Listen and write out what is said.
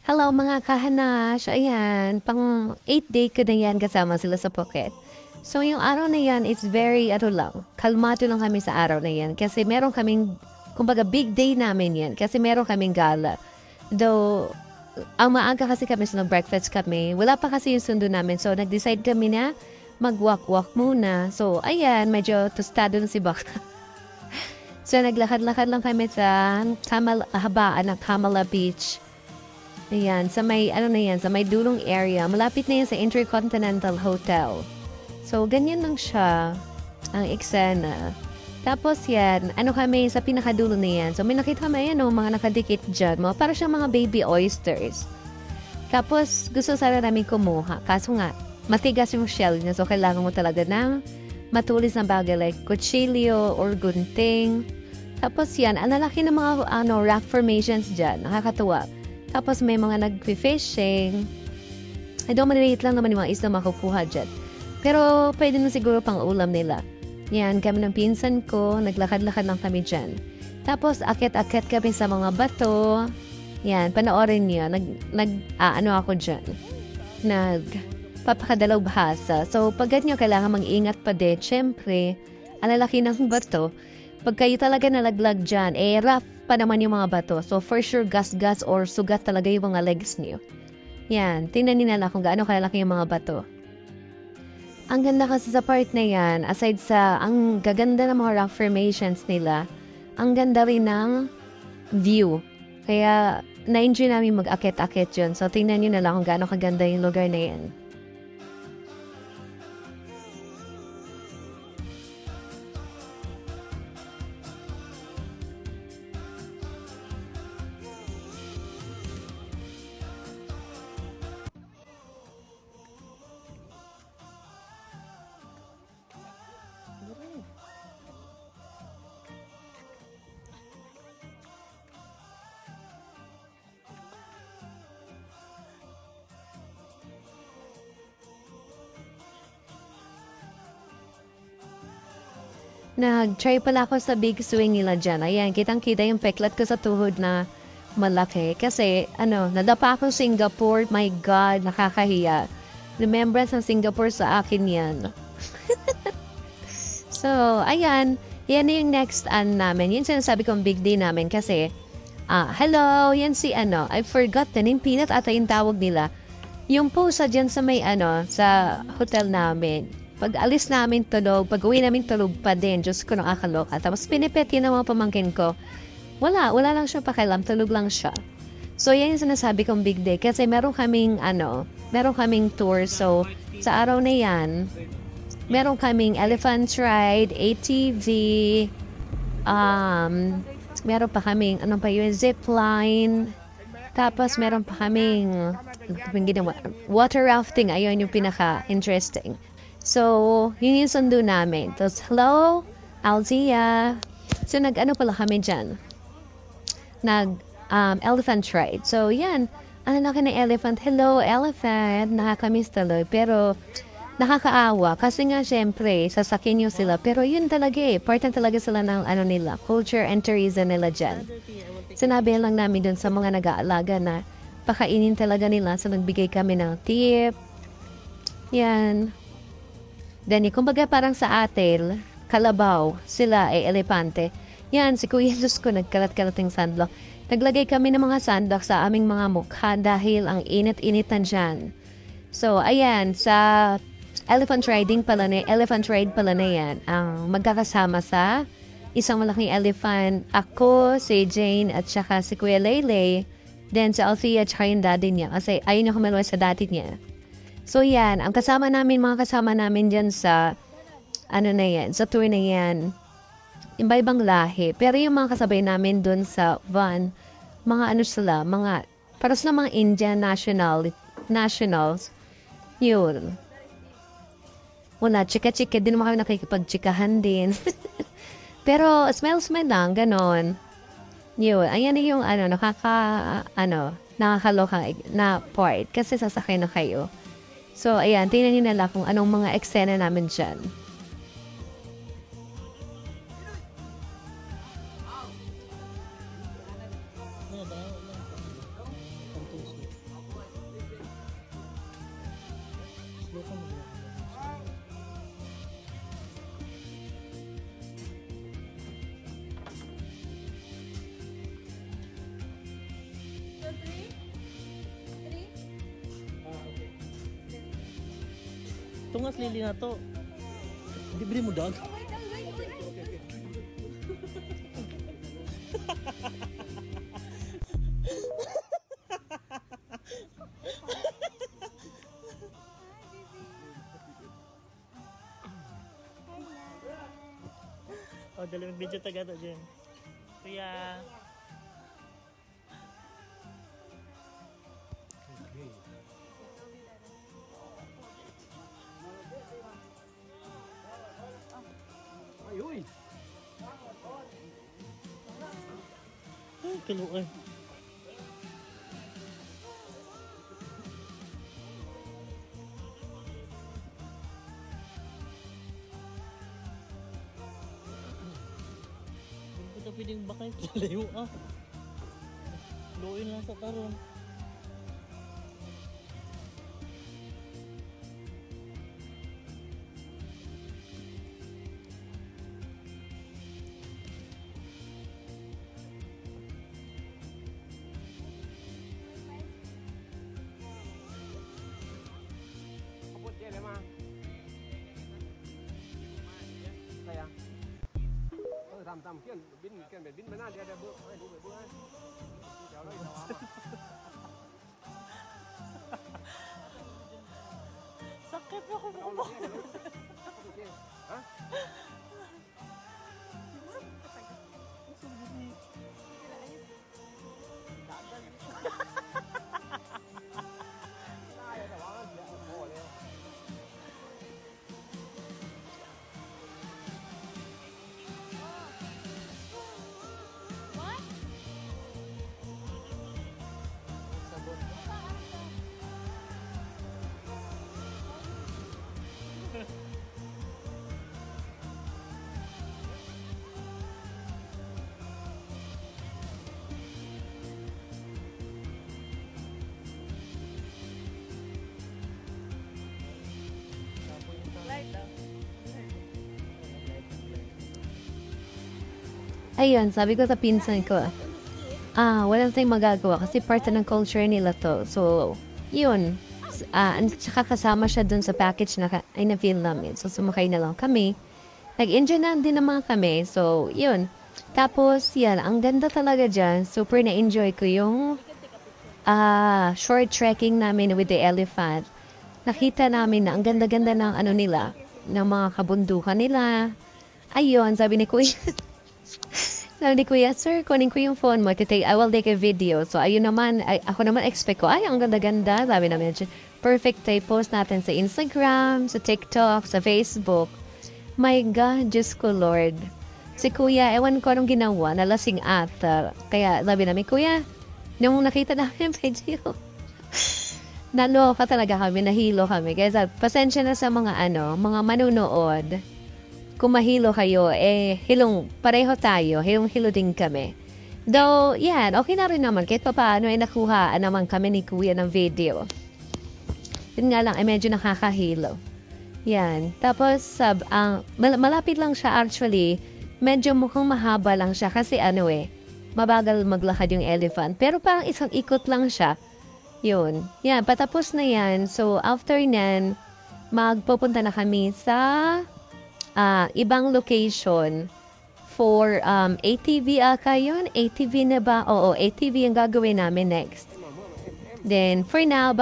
Hello mga kahanash, ayan, pang 8 day ko na yan kasama sila sa Phuket. So yung araw na yan, it's very, kalmado lang kami sa araw na yan kasi meron kaming, kumbaga big day namin yan kasi meron kaming gala. Though, ang maaga kasi kami sa breakfast kami, wala pa kasi yung sundo namin so nag-decide kami na mag-walk-walk muna. So ayan, medyo tostado na si Baka. So naglakad-lakad lang kami sa habaan ng Kamala Beach. Ayan, sa may, sa may dulong area. Malapit na yan sa Intercontinental Hotel. So, ganyan lang siya, ang eksena. Tapos yan, kami sa pinakadulo na yan. So, may nakita kami, mga nakadikit dyan. Para siyang mga baby oysters. Tapos, gusto sana namin kumuha. Kaso nga, matigas yung shell niya. So, kailangan mo talaga ng matulis na bagay like kutsilyo or gunting. Tapos yan, ang lalaki ng mga rock formations dyan. Nakakatuwa. Tapos may mga nag-fishing. I don't maliliit lang naman yung mga isla makukuha dyan. Pero pwede na siguro pang ulam nila. Yan, kami ng pinsan ko, naglakad-lakad lang kami dyan. Tapos akit-akit kami sa mga bato. Yan, panoorin niyo. Ako dyan. Papakadalaw bahasa. So, pag ganyan, kailangan mag-ingat pa din. Siyempre, ang lalaki ng bato. Pag kayo talaga nalaglag dyan, rough pa naman yung mga bato. So, for sure, gas-gas or sugat talaga yung mga legs niyo. Yan, tingnan niyo na kung gaano kalaki yung mga bato. Ang ganda kasi sa part na yan, aside sa ang gaganda ng mga rock formations nila, ang ganda rin ng view. Kaya, na-enjoy namin mag-akit-akit yun. So, tingnan niyo na lang kung gaano kaganda yung lugar na yan. Nag-try pala ako sa big swing nila dyan. Ayan, kitang-kita yung peklat ko sa tuhod na malaki. Kasi, nadapa akong Singapore. My God, nakakahiya. Remembrance ng Singapore sa akin yan. So, ayan. Yan na yung next namin. Yun sinasabi kong big day namin kasi, hello, yan si I forgot the name, Peanut ata yung tawag nila. Yung pusa dyan sa may sa hotel namin. Pag alis namin tulog, pag uwi namin tulog pa din. Diyos ko, nakakaloka. Tapos pinipet yun ng mga pamangkin ko. Wala lang siya pakialam. Tulog lang siya. So, yan yung sinasabi kong big day. Kasi meron kaming tour. So, sa araw na yan, meron kaming elephant ride, ATV, meron pa kaming, zip line. Tapos, meron pa kaming, water rafting. Ayun yung pinaka-interesting. So, yun yung sundo namin. Tapos, hello, Alzia. So, pala kami dyan. Elephant ride. So, yan. Ang laki ng elephant. Hello, elephant. Nakakamiss tuloy. Pero, nakakaawa. Kasi nga, syempre, sasakyan nyo sila. Pero, yun talaga Part talaga sila ng nila. Culture and tourism nila dyan. Sinabi lang namin dun sa mga nag-aalaga na pakainin talaga nila. So, nagbigay kami ng tip. Yan. Then, kumbaga parang sa atel, kalabaw, sila ay elepante. Yan, si Kuya Diyos ko, nagkalat-kalating sunblock. Naglagay kami ng mga sunblock sa aming mga mukha dahil ang init-initan dyan. So, ayan, sa elephant ride pala na yan, ang magkakasama sa isang malaking elephant. Ako, si Jane, at saka si Kuya Leylay. Then, si Althea, at saka yung daddy niya. Kasi ayun yung kumalawa sa daddy niya. So yan, mga kasama namin dyan sa, sa tour na yan, iba-ibang lahi. Pero yung mga kasabay namin dun sa van, para sila mga Indian nationals, yun. Wala, chika-chika, din naman kami nakikipag-chikahan din. Pero, smile-smile lang, ganon. Yun, ayan yung, nakakaloka na part, kasi sasakay na kayo. So, ayan, tingnan nyo na lang kung anong mga eksena namin dyan. Tungas lili na to. Di bili mo dag. Oh, dali mag-video taga to dyan. Kuya. Ayuy. Ay, kaluoy. Hindi ko pwedeng bakay. Layo ah. Luoy lang sa karon. Kapot yan, ma. Kaya. Tam kian bin mana dia ada bu ai. Chào đây chào apa. Sakit ako Kau mo. ni. Ha? Ayun, sabi ko sa pinsan ko, walang tayong magagawa kasi part ng culture nila to. So, yun. Tsaka kasama siya dun sa package na na-feel namin. So, sumakay na lang kami. Nag-enjoy na din naman kami. So, yun. Tapos, yan. Ang ganda talaga dyan. Super na-enjoy ko yung short trekking namin with the elephant. Nakita namin na ang ganda-ganda ng ano nila, ng mga kabundukan nila. Ayun, sabi ni Kuya. Sabi ni Kuya, sir, kunin ko yung phone mo. I will take a video. So, ayun naman, ako naman expect ko, ay, ang ganda-ganda. Sabi namin, perfect tayo post natin sa Instagram, sa TikTok, sa Facebook. My God, Diyos ko, Lord. Si Kuya, ewan ko anong ginawa, nalasing ata. Kaya, sabi namin, Kuya, nung nakita namin yung video, naloka talaga kami, nahilo kami. Kaya, pasensya na sa mga mga manunood. Kung mahilo kayo, pareho tayo, hilong-hilo din kami. Though, yan, okay na rin naman. Kahit pa paano, nakuha naman kami ni Kuya ng video. Yun nga lang, medyo nakakahilo. Yan. Tapos, malapit lang siya actually. Medyo mukhang mahaba lang siya kasi mabagal maglakad yung elephant. Pero parang isang ikot lang siya. Yun. Yan, patapos na yan. So, after nan, magpupunta na kami sa ibang location for ATV aka yun. ATV na ba? Oo, ATV ang gagawin namin next. Then, for now,